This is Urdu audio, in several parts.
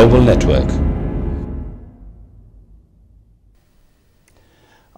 Global Network.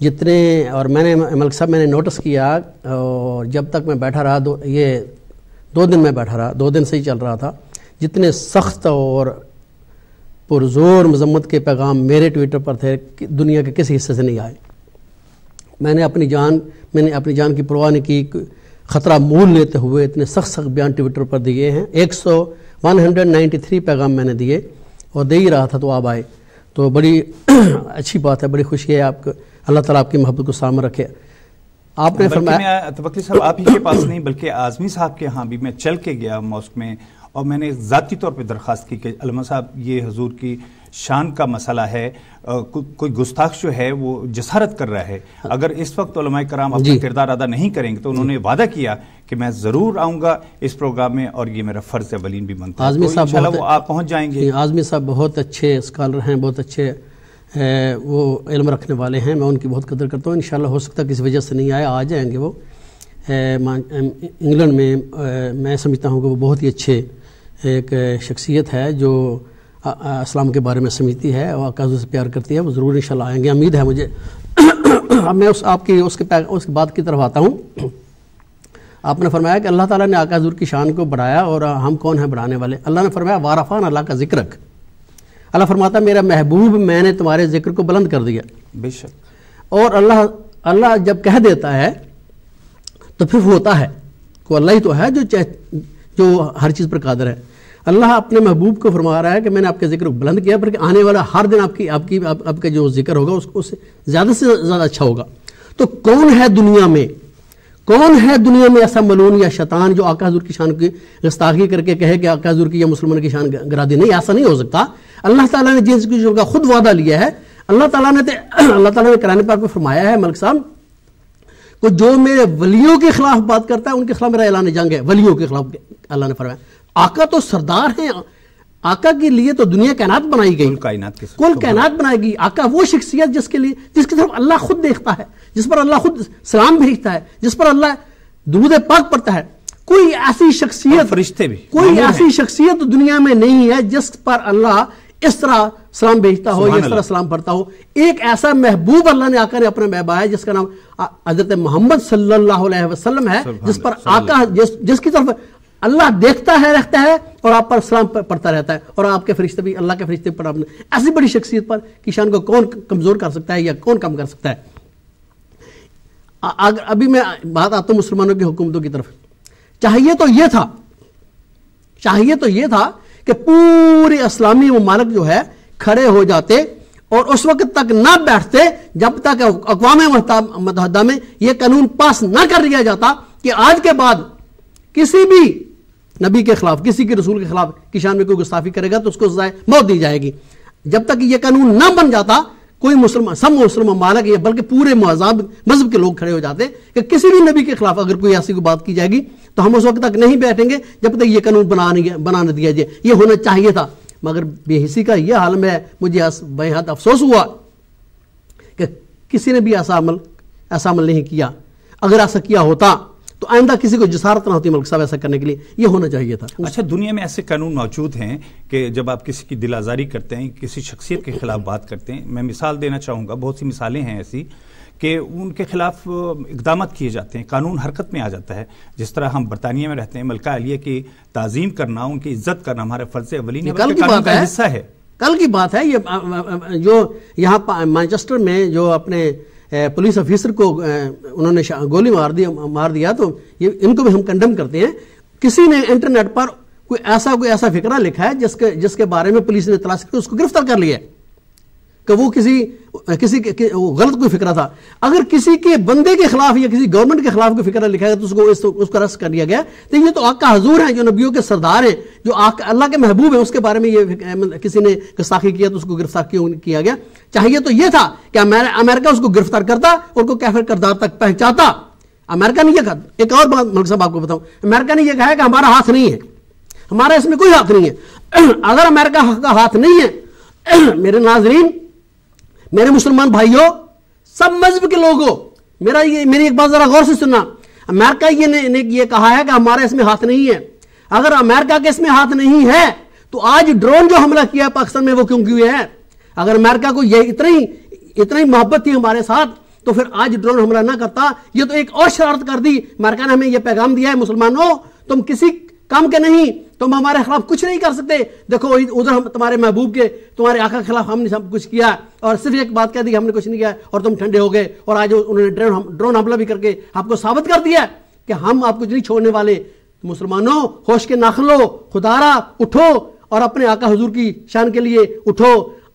جتنے، اور میں نے ملک صاحب میں نے نوٹس کیا، اور جب تک میں بیٹھا رہا، یہ 2 دن میں بیٹھا رہا، 2 دن سے ہی چل رہا تھا، جتنے سخت اور پرزور مذمت کے پیغام میرے ٹویٹر پر تھے دنیا کے کسی حصے سے نہیں آئے۔ میں نے اپنی جان کی پرواہ نہیں کی، خطرہ مول لیتے ہوئے اتنے سخت بیان ٹویٹر پر دیے ہیں۔ 193 پیغام میں نے دیے اور دے ہی رہا تھا تو آپ آئے، تو بڑی اچھی بات ہے، بڑی خوشی ہے۔ آپ کو اللہ تعالیٰ آپ کی محبت کو سامنے رکھے۔ آپ نے فرمایا، توکل صاحب آپ ہی کے پاس نہیں بلکہ اعظمی صاحب کے ہاں بھی میں چل کے گیا ماسک میں، اور میں نے ذاتی طور پہ درخواست کی کہ علامہ صاحب یہ حضور کی شان کا مسئلہ ہے، کوئی گستاخ جو ہے وہ جسارت کر رہا ہے، اگر اس وقت علماء کرام اپنا کردار ادا نہیں کریں گے تو انہوں نے وعدہ کیا کہ میں ضرور آؤں گا اس پروگرام میں، اور یہ میرا فرض اولین بھی بنتا ہے، تو انشاءاللہ وہ آپ پہنچ جائیں گے۔ اعظمی صاحب بہت اچھے اسکالر ہیں، بہت اچھے وہ علم رکھنے والے ہیں، میں ان کی بہت قدر کرتا ہوں۔ انشاءاللہ ہو سکتا ہے کسی وجہ سے نہیں آئے، آ جائیں گے وہ۔ انگلینڈ میں میں سمجھتا ہوں کہ وہ بہت ہی اچھے ایک شخصیت ہے جو اسلام کے بارے میں سمجھتی ہے اور آقا حضور سے پیار کرتی ہے، وہ ضرور انشاءاللہ آئیں گے، امید ہے مجھے۔ اب میں آپ کی اس کے بات کی طرف آتا ہوں۔ آپ نے فرمایا کہ اللہ تعالیٰ نے آقا حضور کی شان کو بڑھایا، اور ہم کون ہیں بڑھانے والے؟ اللہ نے فرمایا وارفعنا اللہ کا ذکرک، اللہ فرماتا میرا محبوب میں نے تمہارے ذکر کو بلند کر دیا۔ بے شک۔ اور اللہ جب کہہ دیتا ہے تو پھر ہوتا ہے، کو اللہ ہی تو ہے جو ہر چیز پر قادر ہے۔ اللہ اپنے محبوب کو فرما رہا ہے کہ میں نے آپ کے ذکر کو بلند کیا، بلکہ آنے والا ہر دن آپ کا جو ذکر ہوگا اس سے زیادہ اچھا ہوگا۔ تو کون ہے دنیا میں ایسا ملعون یا شیطان جو آقا حضور کی شان کی گستاخی کر کے کہے کہ آقا حضور کی یا مسلمان کی شان گرا دی؟ نہیں، ایسا نہیں ہو سکتا۔ اللہ تعالیٰ نے جس چیزوں کا خود وعدہ لیا ہے، اللہ تعالیٰ نے قرآن پاک میں فرمایا ہے ملک صاحب کو جو میرے ولیوں کے خلاف بات کرتا ہے ان کے خلاف میرا اعلان جنگ ہے۔ ولیوں کے خلاف اللہ نے فرمایا، آقا تو سردار ہیں، آقا کے لیے تو دنیا کائنات بنائی گئی، کل کائنات بنائی گئی۔ آقا وہ شخصیت جس کی طرف اللہ خود دیکھتا ہے، جس پر اللہ خود سلام بھیجتا ہے، جس پر اللہ درود پاک پڑھتا ہے۔ کوئی ایسی شخصیت، فرشتے بھی کوئی ایسی شخصیت دنیا میں نہیں ہے جس پر اللہ اس طرح سلام بھیجتا ہو یا اس طرح سلام پڑھتا ہو۔ ایک ایسا محبوب اللہ نے آقا نے اپنے محبوب ہے جس کا نام حضرت محمد صلی اللہ علیہ وسلم ہے، جس پر آقا جس کی طرف اللہ دیکھتا ہے، رکھتا ہے، اور آپ پر سلام پڑھتا رہتا ہے، اور آپ کے فرشتے بھی اللہ کے فرشتے پر اپنے ایسی بڑی شخصیت پر کی شان کو کون کمزور کر سکتا ہے یا کون کم کر سکتا ہے؟ ابھی میں بات آتا ہوں مسلمانوں کی حکومتوں کی طرف۔ چاہیے تو یہ تھا کہ پورے اسلامی ممالک جو ہے کھڑے ہو جاتے اور اس وقت تک نہ بیٹھتے جب تک اقوام متحدہ میں یہ قانون پاس نہ کر لیا جاتا کہ آج کے بعد کسی بھی نبی کے خلاف، کسی کے رسول کے خلاف کی شان میں کوئی گستاخی کرے گا تو اس کو سزائے موت دی جائے گی۔ جب تک یہ قانون نہ بن جاتا کوئی سب مسلم ممالک یا بلکہ پورے مذہب کے لوگ کھڑے ہو جاتے کہ کسی بھی نبی کے خلاف اگر کوئی ایسی کوئی بات کی جائے گی تو ہم اس وقت تک نہیں بیٹھیں گے جب تک یہ قانون بنا دیا جائے۔ یہ ہونا چاہیے تھا، مگر بے حسی کا یہ حال میں مجھے بے حد افسوس ہوا کہ کسی نے بھی ایسا عمل نہیں کیا۔ اگر ایسا کیا ہوتا تو آئندہ کسی کو جسارت نہ ہوتی ملک صاحب ایسا کرنے کے لیے، یہ ہونا چاہیے تھا۔ اچھا، دنیا میں ایسے قانون موجود ہیں کہ جب آپ کسی کی دل آزاری کرتے ہیں، کسی شخصیت کے خلاف بات کرتے ہیں، میں مثال دینا چاہوں گا، بہت سی مثالیں ہیں ایسی کہ ان کے خلاف اقدامات کیے جاتے ہیں، قانون حرکت میں آ جاتا ہے۔ جس طرح ہم برطانیہ میں رہتے ہیں، ملکہ عالیہ کی تعظیم کرنا، ان کی عزت کرنا ہمارے فرض اولین ہے، قانون کا حصہ ہے۔ کل کی بات ہے یہ جو یہاں مانچسٹر میں جو اپنے پولیس آفیسر کو انہوں نے گولی مار دیا، تو ان کو بھی ہم کنڈم کرتے ہیں۔ کسی نے انٹرنیٹ پر کوئی ایسا فقرہ لکھا ہے جس کے بارے میں پولیس نے تلاش کر کے اس کو گرفتار کر لیا کہ وہ کسی غلط کوئی فکرہ تھا۔ اگر کسی کے بندے کے خلاف یا کسی گورنمنٹ کے خلاف کوئی فکرہ لکھا گیا تو اس کو ارسٹ کر لیا گیا۔ تو یہ تو آقا حضور ہیں جو نبیوں کے سردار ہیں، جو اللہ کے محبوب ہیں، اس کے بارے میں یہ کسی نے گستاخی کیا تو اس کو گرفتار کیا گیا۔ چاہیے تو یہ تھا کہ امریکہ اس کو گرفتار کرتا اور کو کافر کردار تک پہنچاتا۔ امریکہ نے یہ کہا، ایک اور بات ملک صاحب آپ کو بتاؤں، امریکہ نے یہ کہا کہ ہمارا ہاتھ نہیں ہے، ہمارا اس میں کوئی ہاتھ نہیں ہے۔ اگر امریکہ کا ہاتھ نہیں ہے، میرے ناظرین، میرے مسلمان بھائیوں، سب مذہب کے لوگوں، میری ایک بات ذرا غور سے سننا، امریکہ نے یہ کہا ہے کہ ہمارا اس میں ہاتھ نہیں ہے۔ اگر امریکہ کے اس میں ہاتھ نہیں ہے تو آج ڈرون جو حملہ کیا پاکستان میں وہ کیوں کیے ہے؟ اگر امریکہ کو یہ اتنی محبت تھی ہمارے ساتھ تو پھر آج ڈرون حملہ نہ کرتا. یہ تو ایک اور شرارت کر دی. امریکہ نے ہمیں یہ پیغام دیا ہے مسلمانوں تم کسی کام کے نہیں, تم ہمارے خلاف کچھ نہیں کر سکتے. دیکھو ادھر ہم تمہارے محبوب کے تمہارے آقا کے خلاف ہم نے سب کچھ کیا اور صرف ایک بات کہہ دی ہم نے کچھ نہیں کیا اور تم ٹھنڈے ہو گئے, اور آج انہوں نے ڈرون حملہ بھی کر کے آپ کو ثابت کر دیا کہ ہم آپ کو نہیں چھوڑنے والے. مسلمانوں ہوش کے ناخن لو, خدارا اٹھو اور اپنے آقا حضور کی شان کے لیے اٹھو,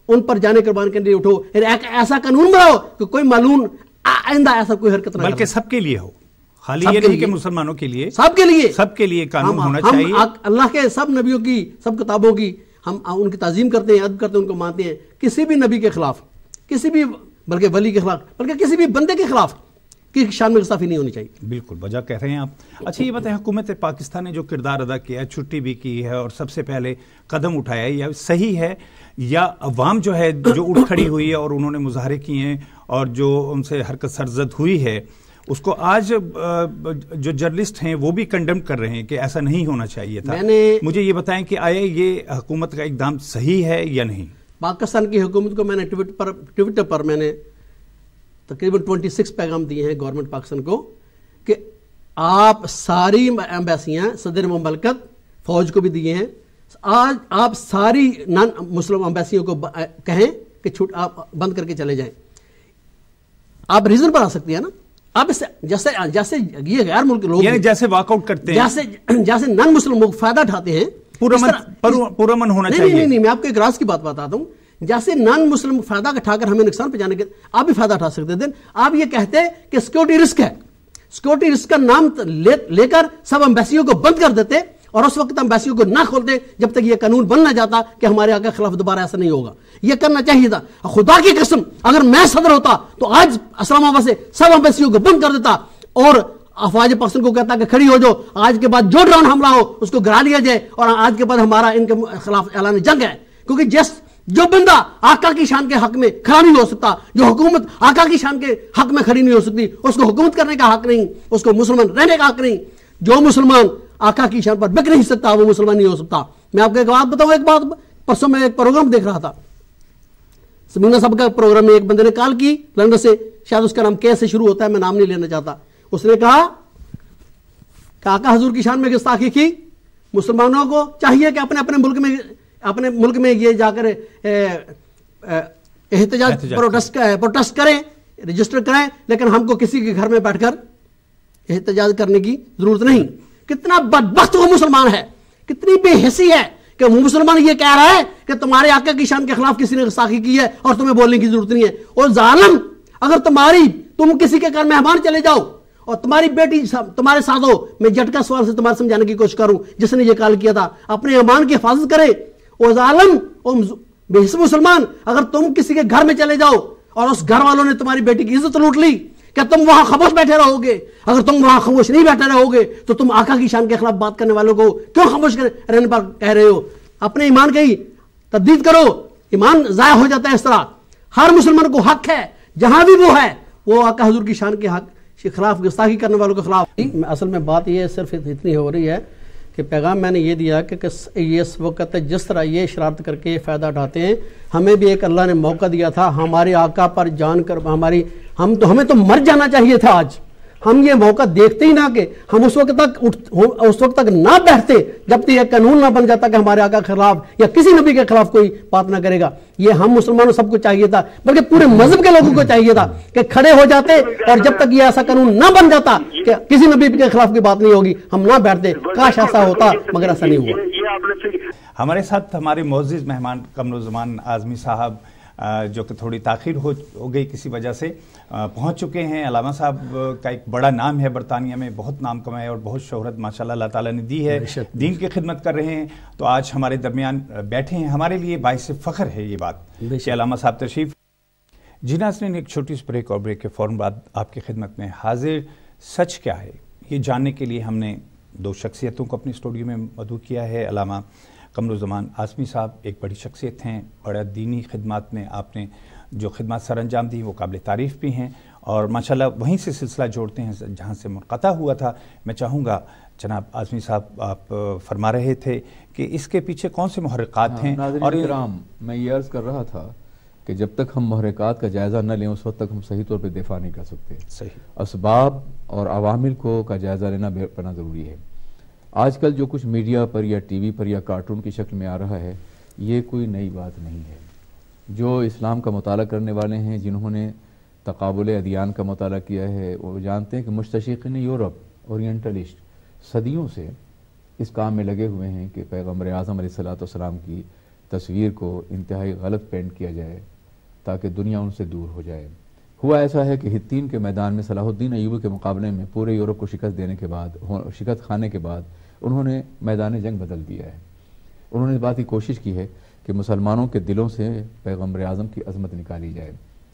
ان پر جانے قربان کے لیے اٹھو. ایسا قانون بناؤ کہ کوئی معلوم آئندہ ایسا کوئی حرکت نہ, بلکہ سب کے لیے ہو, خالی یہ نہیں کہ مسلمانوں کے لیے, سب کے لیے قانون ہونا چاہیے. اللہ کے سب نبیوں کی سب کتابوں کی ہم ان کی تعظیم کرتے ہیں, ادب کرتے ہیں, ان کو مانتے ہیں. کسی بھی نبی کے خلاف, کسی بھی بلکہ ولی کے خلاف, بلکہ کسی بھی بندے کے خلاف کی شان میں گستاخی نہیں ہونی چاہیے. بالکل وجہ کہہ رہے ہیں آپ. اچھا یہ بتائیں حکومت پاکستان نے جو کردار ادا کیا ہے, چھٹی بھی کی ہے اور سب سے پہلے قدم اٹھایا ہے, یا صحیح ہے یا عوام جو ہے جو اٹھ کھڑی ہوئی ہے اور انہوں نے مظاہرے کیے ہیں اور جو ان سے حرکت سرزد ہوئی ہے اس کو آج جو جرنلسٹ ہیں وہ بھی کنڈم کر رہے ہیں کہ ایسا نہیں ہونا چاہیے تھا. مجھے یہ بتائیں کہ آیا یہ حکومت کا اقدام صحیح ہے یا نہیں؟ پاکستان کی حکومت کو میں نے ٹویٹر پر میں نے تقریباً 26 پیغام دیے ہیں گورنمنٹ پاکستان کو کہ آپ ساری ایمبیسیاں صدر مملکت فوج کو بھی دیے ہیں, آج آپ ساری نان مسلم ایمبیسیوں کو کہیں کہ آپ بند کر کے چلے جائیں. آپ ریزن پر آ سکتی ہیں نا, آپ اس جیسے یہ غیر ملک لوگ جیسے واک آؤٹ کرتے ہیں, جیسے نان مسلم لوگ فائدہ اٹھاتے ہیں, پرامن ہونا چاہیے. نہیں میں آپ کو ایک راز کی بات بتاتا ہوں. جیسے نان مسلم فائدہ اٹھا کر ہمیں نقصان پہنچانے کے آپ بھی فائدہ اٹھا سکتے تھے. آپ یہ کہتے کہ سیکورٹی رسک ہے, سیکورٹی رسک کا نام لے کر سب ایمبیسیوں کو بند کر دیتے اور اس وقت ایمبیسیوں کو نہ کھولتے جب تک یہ قانون بن نہ جاتا کہ ہمارے آقا کے خلاف دوبارہ ایسا نہیں ہوگا. یہ کرنا چاہیے تھا. خدا کی قسم اگر میں صدر ہوتا تو آج اسلام آباد سے سب ایمبیسیوں کو بند کر دیتا اور افواج پاکستان کو کہتا کہ کھڑی ہو جاؤ, آج کے بعد جو ڈرون حملہ ہو اس کو گرا لیا جائے اور آج کے بعد ہمارا ان کے خلاف اعلان جنگ ہے. کیونکہ جو بندہ آقا کی شان کے حق میں کھڑا نہیں ہو سکتا, جو حکومت آقا کی شان کے حق میں کھڑی نہیں ہو سکتی, اس کو حکومت کرنے کا حق نہیں, اس کو مسلمان رہنے کا حق نہیں. جو مسلمان آقا کی شان پر بک نہیں سکتا وہ مسلمان نہیں ہو سکتا. میں آپ کو ایک بات بتاؤں, ایک بات پرسوں میں ایک پروگرام دیکھ رہا تھا, سمینا صاحب کا پروگرام میں ایک بندے نے کال کی لندن سے, شاید اس کا نام کے سے شروع ہوتا ہے, میں نام نہیں لینا چاہتا. اس نے کہا کہ آقا حضور کی شان میں گستاخی کی, مسلمانوں کو چاہیے کہ اپنے ملک میں یہ جا کر احتجاج پروٹیسٹ کریں, رجسٹر کریں, لیکن ہم کو کسی کے گھر میں بیٹھ کر احتجاج کرنے کی ضرورت نہیں. کتنا بدبخت وہ مسلمان ہے, کتنی بے حسی ہے کہ وہ مسلمان یہ کہہ رہا ہے کہ تمہارے آقا کی شان کے خلاف کسی نے گستاخی کی ہے اور تمہیں بولنے کی ضرورت نہیں ہے. اور ظالم, اگر تم کسی کے گھر مہمان چلے جاؤ اور تمہاری بیٹی تمہارے ساتھ ہو, میں جھٹکا سوال سے تمہارے سمجھانے کی کوشش کروں جس نے یہ کال کیا تھا, اپنے ایمان کی حفاظت کرے. او ظالم, او بے حس مسلمان, اگر تم کسی کے گھر میں چلے جاؤ اور اس گھر والوں نے تمہاری بیٹی کی عزت لوٹ لی, کیا تم وہاں خاموش بیٹھے رہو گے؟ اگر تم وہاں خاموش نہیں بیٹھے رہو گے تو تم آقا کی شان کے خلاف بات کرنے والوں کو کیوں خاموش رہنے پر کہہ رہے ہو؟ اپنے ایمان کی تجدید کرو, ایمان ضائع ہو جاتا ہے اس طرح. ہر مسلمان کو حق ہے جہاں بھی وہ ہے, وہ آقا حضور کی شان کے حق کے خلاف گستاخی کرنے والوں کے خلاف. اصل میں بات یہ صرف اتنی ہو رہی ہے کہ پیغام میں نے یہ دیا کہ اس وقت جس طرح یہ شرارت کر کے فائدہ اٹھاتے ہیں, ہمیں بھی ایک اللہ نے موقع دیا تھا ہمارے آقا پر جان کر ہمیں تو مر جانا چاہیے تھا. آج ہم یہ موقع دیکھتے ہی نہ کہ ہم اس وقت تک نہ بیٹھتے جب تک یہ قانون نہ بن جاتا کہ ہمارے آقا کے خلاف یا کسی نبی کے خلاف کوئی بات نہ کرے گا. یہ ہم مسلمانوں سب کو چاہیے تھا, بلکہ پورے مذہب کے لوگوں کو چاہیے تھا کہ کھڑے ہو جاتے اور جب تک یہ ایسا قانون نہ بن جاتا کہ کسی نبی کے خلاف کوئی بات نہیں ہوگی, ہم نہ بیٹھتے. کاش ایسا ہوتا, مگر ایسا نہیں ہوا. ہمارے ساتھ ہمارے معزز مہمان قمرالزمان اعظمی صاحب جو کہ تھوڑی تاخیر ہو گئی کسی وجہ سے پہنچ چکے ہیں. علامہ صاحب کا ایک بڑا نام ہے, برطانیہ میں بہت نام کمایا اور بہت شہرت ماشاءاللہ اللہ تعالیٰ نے دی ہے, دین کی خدمت کر رہے ہیں. تو آج ہمارے درمیان بیٹھے ہیں, ہمارے لیے باعث فخر ہے یہ بات کہ علامہ صاحب تشریف. جی ناظرین, ایک چھوٹی سی بریک اور بریک کے فوراً بعد آپ کی خدمت میں حاضر. سچ کیا ہے یہ جاننے کے لیے ہم نے دو شخصیتوں کو اپنے اسٹوڈیو میں مدعو کیا ہے. علامہ قمرالزمان اعظمی صاحب ایک بڑی شخصیت ہیں, بڑا دینی خدمات میں آپ نے جو خدمات سر انجام دی وہ قابل تعریف بھی ہیں اور ماشاءاللہ وہیں سے سلسلہ جوڑتے ہیں جہاں سے منقطع ہوا تھا. میں چاہوں گا جناب اعظمی صاحب, آپ فرما رہے تھے کہ اس کے پیچھے کون سے محرکات ہیں. ناظرین کرام, میں یہ عرض کر رہا تھا کہ جب تک ہم محرکات کا جائزہ نہ لیں اس وقت تک ہم صحیح طور پہ دفاع نہیں کر سکتے. صحیح. اسباب اور عوامل کا جائزہ لینا بے پناہ ضروری ہے. آج کل جو کچھ میڈیا پر یا ٹی وی پر یا کارٹون کی شکل میں آ رہا ہے یہ کوئی نئی بات نہیں ہے. جو اسلام کا مطالعہ کرنے والے ہیں، جنہوں نے تقابل ادیان کا مطالعہ کیا ہے، وہ جانتے ہیں کہ مستشرقین یورپ، اورینٹلسٹ صدیوں سے اس کام میں لگے ہوئے ہیں کہ پیغمبر اعظم علیہ السلام کی تصویر کو انتہائی غلط پینٹ کیا جائے تاکہ دنیا ان سے دور ہو جائے. ہوا ایسا ہے کہ حطین کے میدان میں صلاح الدین ایوبی کے مقابلے میں پورے یورپ کو شکست کھانے کے بعد انہوں نے میدان جنگ بدل دیا ہے. انہوں نے اس بات کی کوشش کی ہے کہ مسلمانوں کے دلوں سے پیغمبر اعظم کی عظمت نکالی جائے،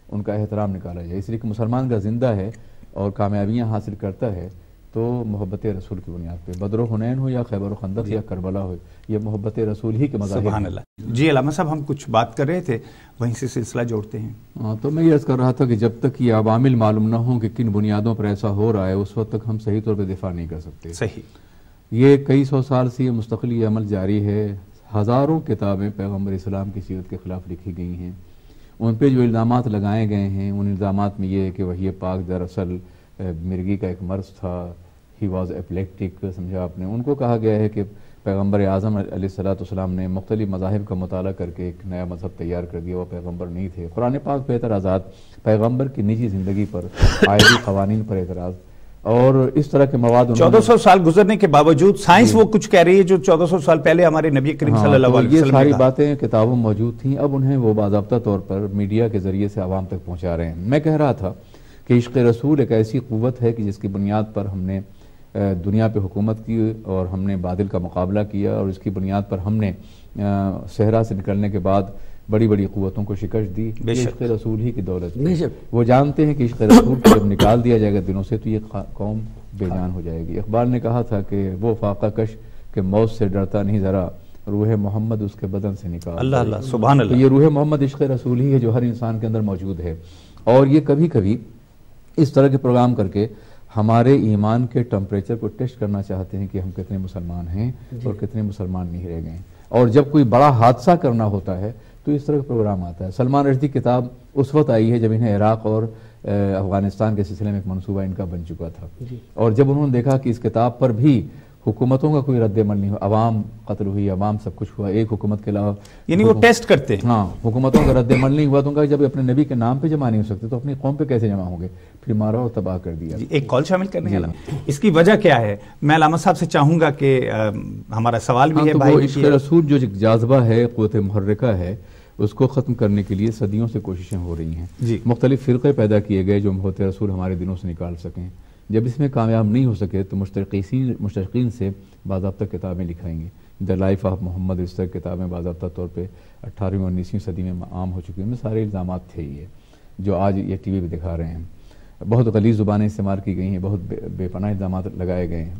ان کا احترام نکالا جائے. اس لیے کہ مسلمان کا زندہ ہے اور کامیابیاں حاصل کرتا ہے تو محبت رسول کی بنیاد پہ. بدر و حنین ہو یا خیبر و خندق یا کربلا ہو، یہ محبت رسول ہی کے مظاہر ہیں. سبحان اللہ. جی علامہ صاحب، ہم کچھ بات کر رہے تھے، وہیں سے سلسلہ جوڑتے ہیں. تو میں یہ عرض کر رہا تھا کہ جب تک یہ عوامل معلوم نہ ہوں کہ کن بنیادوں پر ایسا ہو رہا ہے اس وقت تک ہم صحیح طور پہ دفاع نہیں کر سکتے. صحیح. یہ کئی سو سال سے یہ مستقل یہ عمل جاری ہے. ہزاروں کتابیں پیغمبر اسلام کی سیرت کے خلاف لکھی گئی ہیں. ان پہ جو الزامات لگائے گئے ہیں ان الزامات میں یہ ہے کہ وحی پاک دراصل مرگی کا ایک مرض تھا، ہی واز ایپلیکٹک، سمجھا آپ نے. ان کو کہا گیا ہے کہ پیغمبر اعظم علیہ السلام نے مختلف مذاہب کا مطالعہ کر کے ایک نیا مذہب تیار کر دیا، وہ پیغمبر نہیں تھے. قرآن پاک پہ اعتراضات، پیغمبر کی نجی زندگی پر، عائلی قوانین پر اعتراض، اور اس طرح کے مواد. 1400 سال گزرنے کے باوجود سائنس وہ کچھ کہہ رہی ہے جو 1400 سال پہلے ہمارے نبی کریم صلی اللہ علیہ وسلم یہ ساری باتیں کتابوں میں موجود تھیں. اب انہیں وہ باضابطہ طور پر میڈیا کے ذریعے سے عوام تک پہنچا رہے ہیں. میں کہہ رہا تھا کہ عشق رسول ایک ایسی قوت ہے کہ جس کی بنیاد پر ہم نے دنیا پہ حکومت کی اور ہم نے باطل کا مقابلہ کیا، اور اس کی بنیاد پر ہم نے صحرا سے نکلنے کے بعد بڑی بڑی قوتوں کو شکست دی. عشق رسول ہی کی دولت ہے. وہ جانتے ہیں کہ عشق رسول کو جب نکال دیا جائے گا دنوں سے تو یہ قوم بے جان ہو جائے گی. اقبال نے کہا تھا کہ وہ فاقہ کش کہ موت سے ڈرتا نہیں ذرا، روح محمد اس کے بدن سے نکال. اللہ اللہ، سبحان اللہ. یہ روح محمد عشق رسول ہی ہے جو ہر انسان کے اندر موجود ہے. اور یہ کبھی کبھی اس طرح کے پروگرام کر کے ہمارے ایمان کے ٹمپریچر کو ٹیسٹ کرنا چاہتے ہیں کہ ہم کتنے مسلمان ہیں اور کتنے مسلمان نہیں رہ گئے. اور جب کوئی بڑا حادثہ کرنا ہوتا ہے تو اس طرح کا پروگرام آتا ہے. سلمان رشدی کتاب اس وقت آئی ہے جب انہیں عراق اور افغانستان کے سلسلے میں ایک منصوبہ ان کا بن چکا تھا. اور جب انہوں نے دیکھا کہ اس کتاب پر بھی حکومتوں کا کوئی رد عمل نہیں ہوا، عوام قتل ہوئی، عوام سب کچھ ہوا، ایک حکومت کے علاوہ، یعنی وہ ٹیسٹ کرتے ہیں. ہاں، حکومتوں کا رد عمل نہیں ہوا تو جب اپنے نبی کے نام پہ جمع نہیں ہو سکتے تو اپنی قوم پہ کیسے جمع ہوں گے؟ پھر مارا اور تباہ کر دیا. ایک کال شامل کرنے ہیں. اس کی وجہ کیا ہے؟ میں علامہ صاحب سے چاہوں گا کہ ہمارا سوال بھی ہے. بھائی عشق رسول جو جاذبہ ہے، قوت محرکہ ہے، اس کو ختم کرنے کے لیے صدیوں سے کوششیں ہو رہی ہیں. مختلف فرقے پیدا کیے گئے جو محبت رسول ہمارے دلوں سے نکال سکیں. جب اس میں کامیاب نہیں ہو سکے تو مشترقین سے باضابطہ کتابیں لکھائیں گے. دا لائف آف محمد، اس طرح کتابیں باضابطہ طور پہ 18ویں اور 19ویں صدی میں عام ہو چکی ہیں. ان میں سارے الزامات تھے یہ جو آج یہ ٹی وی پہ دکھا رہے ہیں. بہت غلیظ زبانیں استعمال کی گئی ہیں، بہت بے پناہ الزامات لگائے گئے ہیں.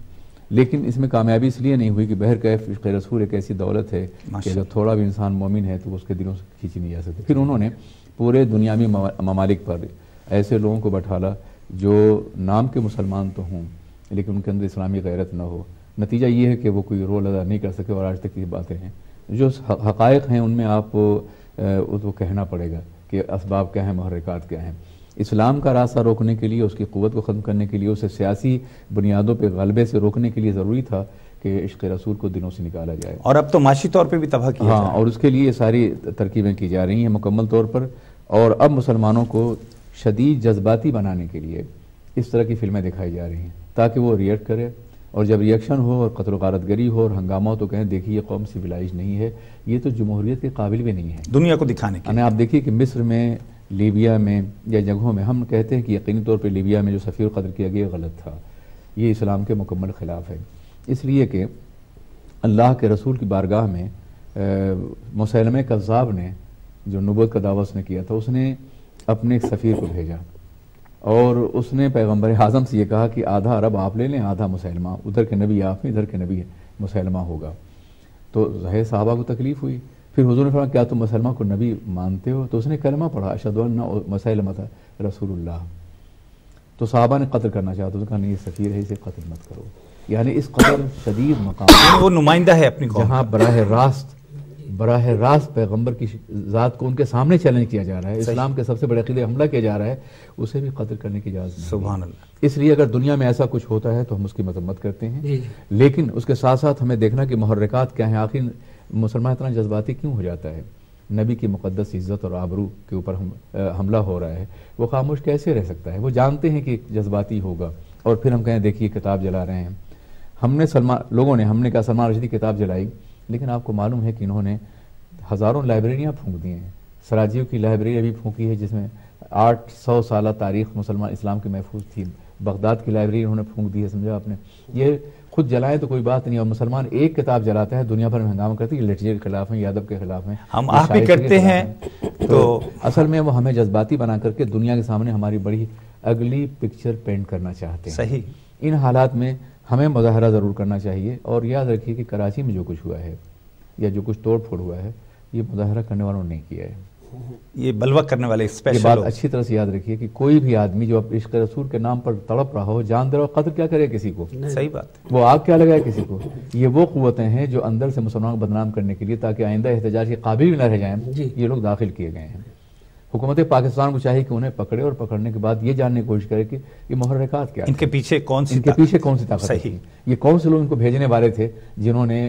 لیکن اس میں کامیابی اس لیے نہیں ہوئی کہ بہرکیف عشق رسول ایک ایسی دولت ہے کہ اگر تھوڑا بھی انسان مومن ہے تو اس کے دلوں سے کھینچی نہیں جا سکتی. پھر انہوں نے پورے دنیاوی ممالک پر ایسے لوگوں کو بٹھالا جو نام کے مسلمان تو ہوں لیکن ان کے اندر اسلامی غیرت نہ ہو. نتیجہ یہ ہے کہ وہ کوئی رول ادا نہیں کر سکے. اور آج تک یہ باتیں ہیں جو حقائق ہیں ان میں آپ کو کہنا پڑے گا کہ اسباب کیا ہیں، محرکات کیا ہیں. اسلام کا راستہ روکنے کے لیے، اس کی قوت کو ختم کرنے کے لیے، اسے سیاسی بنیادوں پہ غلبے سے روکنے کے لیے ضروری تھا کہ عشق رسول کو دلوں سے نکالا جائے. اور اب تو معاشی طور پہ بھی تباہ کیا ہاں، اور اس کے لیے ساری ترکیبیں کی جا رہی ہیں مکمل طور پر. اور اب مسلمانوں کو شدید جذباتی بنانے کے لیے اس طرح کی فلمیں دکھائی جا رہی ہیں تاکہ وہ ریئیکٹ کرے، اور جب ریئیکشن ہو اور قتل و غارت گری ہو اور ہنگامہ ہو تو کہیں دیکھیے یہ قوم سویلائز نہیں ہے، یہ تو جمہوریت کے قابل بھی نہیں ہے دنیا کو دکھانے کے. آپ دیکھیے کہ مصر میں، لیبیا میں یا جگہوں میں ہم کہتے ہیں کہ یقینی طور پہ لیبیا میں جو سفیر قتل کیا گیا غلط تھا. یہ اسلام کے مکمل خلاف ہے. اس لیے کہ اللہ کے رسول کی بارگاہ میں مسیلمہ کذاب نے جو نبوت کا دعویٰ اس نے کیا تھا، اس نے اپنے ایک سفیر کو بھیجا اور اس نے پیغمبر اعظم سے یہ کہا کہ آدھا عرب آپ لے لیں، آدھا مسلمہ، ادھر کے نبی آپ میں، ادھر کے نبی مسلمہ ہوگا. تو ظاہر صحابہ کو تکلیف ہوئی. پھر حضور نے فرمایا کیا تم مسلمہ کو نبی مانتے ہو؟ تو اس نے کلمہ پڑھا اشہد ان مسلمۃ رسول اللہ. تو صحابہ نے قتل کرنا چاہا تو اس نے کہا نہیں، یہ سفیر ہے، اسے قتل مت کرو. یعنی اس قدر شدید مقام وہ نمائندہ ہے اپنی قوم، جہاں براہ راست براہ راست پیغمبر کی ذات کو ان کے سامنے چیلنج کیا جا رہا ہے، اسلام کے سب سے بڑے عقیدے حملہ کیا جا رہا ہے، اسے بھی قتل کرنے کی اجازت نہیں۔ سبحان اللہ۔ اس لیے اگر دنیا میں ایسا کچھ ہوتا ہے تو ہم اس کی مذمت کرتے ہیں، لیکن اس کے ساتھ ساتھ ہمیں دیکھنا کہ محرکات کیا ہیں، آخر مسلمان اتنا جذباتی کیوں ہو جاتا ہے؟ نبی کی مقدس عزت اور آبرو کے اوپر حملہ ہو رہا ہے، وہ خاموش کیسے رہ سکتا ہے؟ وہ جانتے ہیں کہ جذباتی ہوگا، اور پھر ہم کہیں دیکھیے کتاب جلا رہے ہیں۔ ہم نے ہم نے کہا سلمان رشدی کتاب جلائی، لیکن آپ کو معلوم ہے کہ انہوں نے ہزاروں لائبریریاں پھونک دی ہیں۔ سراجیو کی لائبریری ابھی پھونکی ہے جس میں 800 سالہ تاریخ مسلمان اسلام کی محفوظ تھی، بغداد کی لائبریری انہوں نے پھونک دی ہے، سمجھا آپ نے؟ یہ خود جلائے تو کوئی بات نہیں، اور مسلمان ایک کتاب جلاتا ہے دنیا بھر میں ہنگامہ کرتی ہے، لٹریچر کے خلاف ہیں، ادب کے خلاف ہیں، ہم آپ بھی کرتے ہیں۔ تو اصل میں وہ ہمیں جذباتی بنا کر کے دنیا کے سامنے ہماری بڑی اگلی پکچر پینٹ کرنا چاہتے ہیں۔ صحیح۔ ان حالات میں ہمیں مظاہرہ ضرور کرنا چاہیے، اور یاد رکھیے کہ کراچی میں جو کچھ ہوا ہے یا جو کچھ توڑ پھوڑ ہوا ہے یہ مظاہرہ کرنے والوں نے نہیں کیا ہے، یہ بلوہ کرنے والے یہ اسپیشل بات اچھی طرح سے یاد رکھیے کہ کوئی بھی آدمی جو عشق رسول کے نام پر تڑپ رہا ہو، جان دے رہا ہو، قتل کیا کرے کسی کو؟ صحیح بات۔ وہ آگ کیا لگائے کسی کو؟ یہ وہ قوتیں ہیں جو اندر سے مسلمانوں کو بدنام کرنے کے لیے تاکہ آئندہ احتجاج کے قابل بھی نہ رہ جائیں، یہ لوگ داخل کیے گئے ہیں۔ حکومت پاکستان کو چاہیے کہ انہیں پکڑے، اور پکڑنے کے بعد یہ جاننے کی کوشش کرے کہ یہ محرکات کیا ہیں، ان کے پیچھے کون سی طاقت ہے، یہ کون سے لوگ ان کو بھیجنے والے تھے جنہوں نے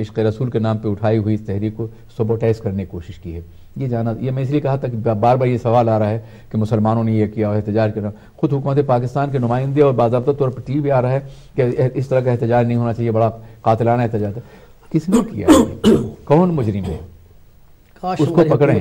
عشق رسول کے نام پہ اٹھائی ہوئی اس تحریک کو سبوٹائز کرنے کی کوشش کی ہے۔ یہ جانا، یہ میں اس لیے کہا تھا کہ بار بار یہ سوال آ رہا ہے کہ مسلمانوں نے یہ کیا اور احتجاج کرنا، خود حکومت پاکستان کے نمائندے اور باضابطہ طور پر ٹی وی آ رہا ہے کہ اس طرح کا احتجاج نہیں ہونا چاہیے، بڑا قاتلانہ احتجاج ہے۔ کس نے کیا ہے؟ کون مجرم ہے؟ اس کو پکڑیں،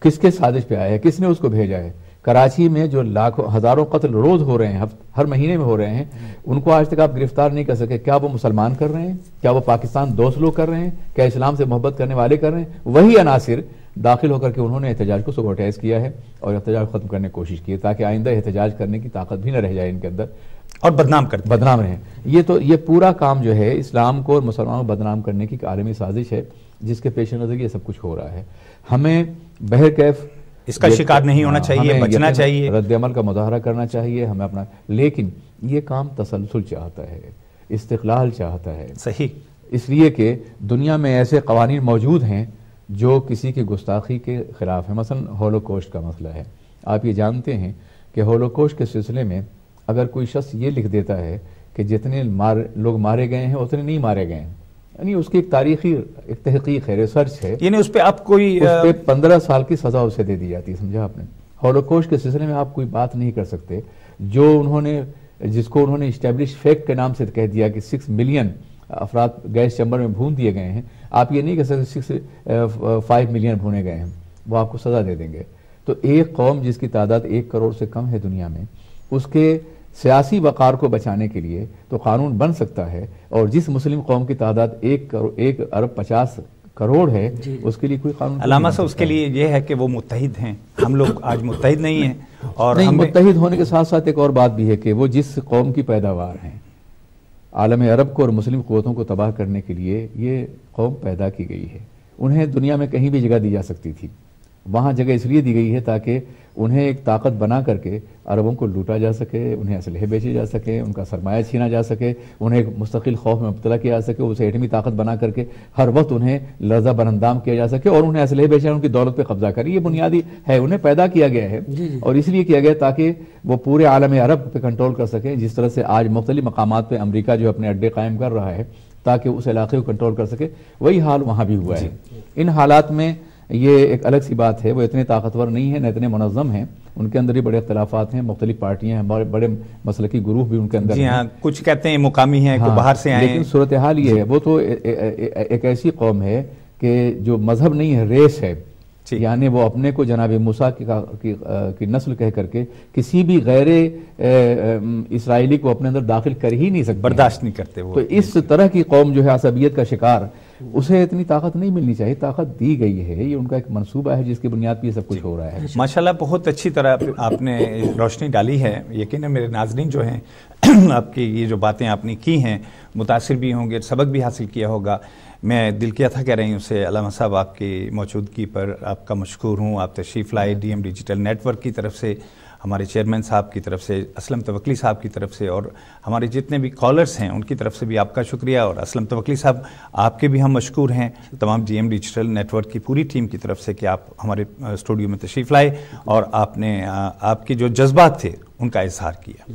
کس کے سازش پہ آیا ہے، کس نے اس کو بھیجا ہے؟ کراچی میں جو لاکھوں ہزاروں قتل روز ہو رہے ہیں، ہر مہینے میں ہو رہے ہیں، ان کو آج تک آپ گرفتار نہیں کر سکے۔ کیا وہ مسلمان کر رہے ہیں؟ کیا وہ پاکستان دوست لوگ کر رہے ہیں؟ کیا اسلام سے محبت کرنے والے کر رہے ہیں؟ وہی عناصر داخل ہو کر کے انہوں نے احتجاج کو سبوٹائز کیا ہے اور احتجاج ختم کرنے کی کوشش کی ہے تاکہ آئندہ احتجاج کرنے کی طاقت بھی نہ رہ جائے ان کے اندر، اور بدنام رہیں۔ یہ پورا کام جو ہے اسلام کو اور مسلمانوں کو بدنام کرنے کی عالمی سازش ہے جس کے پیش نظر یہ سب کچھ ہو رہا ہے۔ ہمیں بہرکیف اس کا شکار نہیں ہونا چاہیے، بچنا چاہیے، رد عمل کا مظاہرہ کرنا چاہیے ہمیں اپنا، لیکن یہ کام تسلسل چاہتا ہے، استقلال چاہتا ہے۔ صحیح۔ اس لیے کہ دنیا میں ایسے قوانین موجود ہیں جو کسی کی گستاخی کے خلاف ہیں، مثلا ہولوکوسٹ کا مسئلہ ہے۔ آپ یہ جانتے ہیں کہ ہولوکوسٹ کے سلسلے میں اگر کوئی شخص یہ لکھ دیتا ہے کہ جتنے لوگ مارے گئے ہیں اتنے نہیں مارے گئے ہیں، یعنی اس کی ایک تاریخی ایک تحقیق ہے، ریسرچ ہے، یعنی اس پہ آپ کوئی 15 سال کی سزا اسے دے دی جاتی ہے، سمجھا آپ نے؟ ہولوکوسٹ کے سلسلے میں آپ کوئی بات نہیں کر سکتے جس کو انہوں نے اسٹیبلش فیکٹ کے نام سے کہہ دیا کہ 6 ملین افراد گیس چیمبر میں بھون دیے گئے ہیں، آپ یہ نہیں کہہ سکتے 5 ملین بھونے گئے ہیں، وہ آپ کو سزا دے دیں گے۔ تو ایک قوم جس کی تعداد 1 کروڑ سے کم ہے دنیا میں، اس کے سیاسی وقار کو بچانے کے لیے تو قانون بن سکتا ہے، اور جس مسلم قوم کی تعداد 1 ارب 50 کروڑ ہے اس کے لیے کوئی قانون۔ علامہ صاحب اس کے لیے یہ ہے کہ وہ متحد ہیں، ہم لوگ آج متحد نہیں ہیں، اور متحد ہونے کے ساتھ ساتھ ایک اور بات بھی ہے کہ وہ جس قوم کی پیداوار ہیں، عالم عرب کو اور مسلم قوتوں کو تباہ کرنے کے لیے یہ قوم پیدا کی گئی ہے، انہیں دنیا میں کہیں بھی جگہ دی جا سکتی تھی، وہاں جگہ اس لیے دی گئی ہے تاکہ انہیں ایک طاقت بنا کر کے عربوں کو لوٹا جا سکے، انہیں اسلحے بیچے جا سکے، ان کا سرمایہ چھینا جا سکے، انہیں ایک مستقل خوف میں مبتلا کیا جا سکے، اسے ایٹمی طاقت بنا کر کے ہر وقت انہیں لرزہ برندام کیا جا سکے، اور انہیں اسلحے بیچے ان کی دولت پہ قبضہ کرے۔ یہ بنیادی ہے، انہیں پیدا کیا گیا ہے، اور اس لیے کیا گیا تاکہ وہ پورے عالم عرب پہ کنٹرول کر سکیں، جس طرح سے آج مختلف مقامات پہ امریکہ جو اپنے اڈے قائم کر رہا ہے تاکہ اس علاقے کو کنٹرول کر سکے، وہی حال وہاں بھی ہوا ہے۔ ان حالات میں یہ ایک الگ سی بات ہے، وہ اتنے طاقتور نہیں ہیں، نہ اتنے منظم ہیں، ان کے اندر بھی بڑے اختلافات ہیں، مختلف پارٹیاں ہیں، بڑے مسلکی گروہ بھی ان کے اندر ہیں، کچھ کہتے ہیں مقامی ہیں، کوئی باہر سے آئے ہیں، لیکن صورتحال یہ ہے، وہ تو ایک ایسی قوم ہے کہ جو مذہب نہیں ہے، ریس ہے، یعنی وہ اپنے کو جناب موسیٰ کی نسل کہہ کر کے کسی بھی غیر اسرائیلی کو اپنے اندر داخل کر ہی نہیں سکتے، برداشت نہیں کرتے وہ۔ تو اس طرح کی قوم جو ہے عصبیت کا شکار، اسے اتنی طاقت نہیں ملنی چاہیے، طاقت دی گئی ہے، یہ ان کا ایک منصوبہ ہے جس کی بنیاد پہ یہ سب کچھ ہو رہا ہے۔ ماشاءاللہ بہت اچھی طرح آپ نے روشنی ڈالی ہے، یقیناً میرے ناظرین جو ہیں آپ کی یہ جو باتیں آپ نے کی ہیں متاثر بھی ہوں گے، سبق بھی حاصل کیا ہوگا۔ میں دل کیا تھا کہہ رہی ہوں سے علامہ صاحب آپ کی موجودگی پر آپ کا مشکور ہوں. آپ تشریف لائے D M digital network کی طرف سے, ہمارے چیئرمین صاحب کی طرف سے, اسلم توکلی صاحب کی طرف سے, اور ہمارے جتنے بھی کالرز ہیں ان کی طرف سے بھی آپ کا شکریہ. اور اسلم توکلی صاحب آپ کے بھی ہم مشکور ہیں تمام D M digital network کی پوری ٹیم کی طرف سے کہ آپ ہمارے اسٹوڈیو میں تشریف لائے اور آپ نے آپ کے جو جذبات تھے ان کا اظہار کیا.